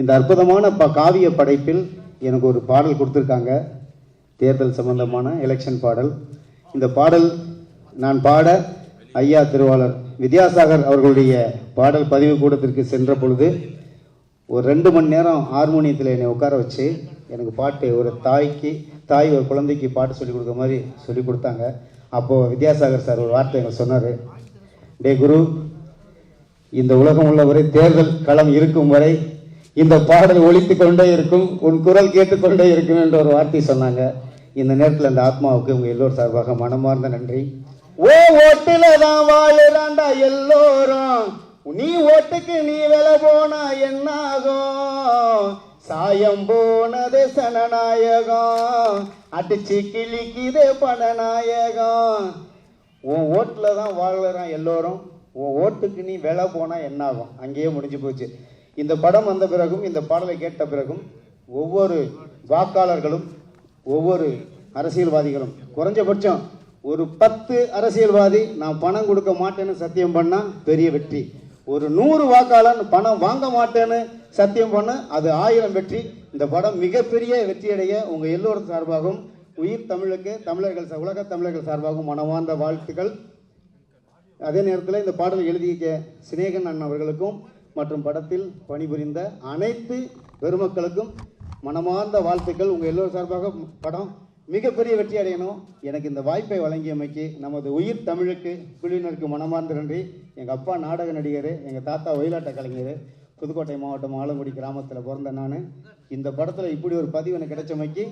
இந்த அற்புதமான காவிய படைப்பில் எனக்கு ஒரு பாடல் கொடுத்துருக்காங்க, தேர்தல் சம்பந்தமான எலெக்ஷன் பாடல். இந்த பாடல் நான் பாட ஐயா திருவாளர் வித்யாசாகர் அவர்களுடைய பாடல் பதிவு கூடத்திற்கு சென்ற பொழுது ஒரு 2 மணி நேரம் ஹார்மோனியத்தில் என்னை உட்கார வச்சு எனக்கு பாட்டு, ஒரு தாய் ஒரு குழந்தைக்கு பாட்டு சொல்லிக் கொடுக்குற மாதிரி சொல்லி கொடுத்தாங்க. அப்போது வித்யாசாகர் சார் ஒரு வார்த்தை எங்களுக்கு சொன்னார், டே குரு, இந்த உலகம் உள்ளவரை தேர்தல் களம் இருக்கும் வரை இந்த பாடல் ஒலித்து கொண்டே இருக்கும், உன் குரல் கேட்டுக்கொண்டே இருக்கும் என்ற ஒரு வார்த்தை சொன்னாங்க. இந்த நேரத்தில் அந்த ஆத்மாவுக்கு உங்கள் எல்லோரும் சார்பாக மனமார்ந்த நன்றி. ஓட்டுல தான் வாழுறாண்டா எல்லோரும், நீ ஓட்டுக்கு நீ விலை போனா என்னாகும், சாயம் போனது சனநாயகம், அடிச்சு கிளிக்குதே பணநாயகம். உன் ஓட்டில் தான் வாழுறான் எல்லோரும், உன் ஓட்டுக்கு நீ விலை போனா என்னாகும். அங்கேயே முடிஞ்சு போச்சு. இந்த படம் வந்த பிறகும், இந்த பாடலை கேட்ட பிறகும் ஒவ்வொரு வாக்காளர்களும், ஒவ்வொரு அரசியல்வாதிகளும், குறைஞ்சபட்சம் ஒரு 10 அரசியல்வாதி நான் பணம் கொடுக்க மாட்டேன்னு சத்தியம் பண்ணா பெரிய வெற்றி. ஒரு 100 வாக்காளன் பணம் வாங்க மாட்டேன்னு சத்தியம் பண்ண அது 1000 வெற்றி. இந்த படம் மிகப்பெரிய வெற்றியடைய உங்க எல்லோரும் சார்பாகவும், உயிர் தமிழுக்கு உலக தமிழர்கள் சார்பாகவும் மனமார்ந்த வாழ்த்துக்கள். அதே நேரத்தில் இந்த பாடலை எழுதிய சினேகன் அண்ணன் அவர்களுக்கும் மற்றும் படத்தில் பணிபுரிந்த அனைத்து பெருமக்களுக்கும் மனமார்ந்த வாழ்த்துக்கள். உங்கள் எல்லோரும் சார்பாக படம் மிகப்பெரிய வெற்றி அடையணும். எனக்கு இந்த வாய்ப்பை வழங்கியமைக்கு நமது உயிர் தமிழுக்கு குழுவினருக்கு மனமார்ந்த நன்றி. எங்கள் அப்பா நாடக நடிகர், எங்கள் தாத்தா ஒயிலாட்ட கலைஞர், புதுக்கோட்டை மாவட்டம் ஆலங்குடி கிராமத்தில் பிறந்த நான். இந்த படத்தில் இப்படி ஒரு பதிவு எனக்கு கிடைச்சமைக்கு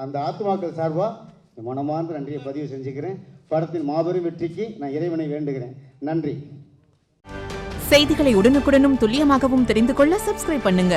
அந்த ஆத்மாக்கள் சார்பாக மனமார்ந்த நன்றியை பதிவு செஞ்சுக்கிறேன். படத்தின் மாபெரும் வெற்றிக்கு நான் இறைவனை வேண்டுகிறேன். நன்றி. செய்திகளை உடனுக்குடனும் துல்லியமாகவும் தெரிந்து கொள்ள சப்ஸ்கிரைப் பண்ணுங்க.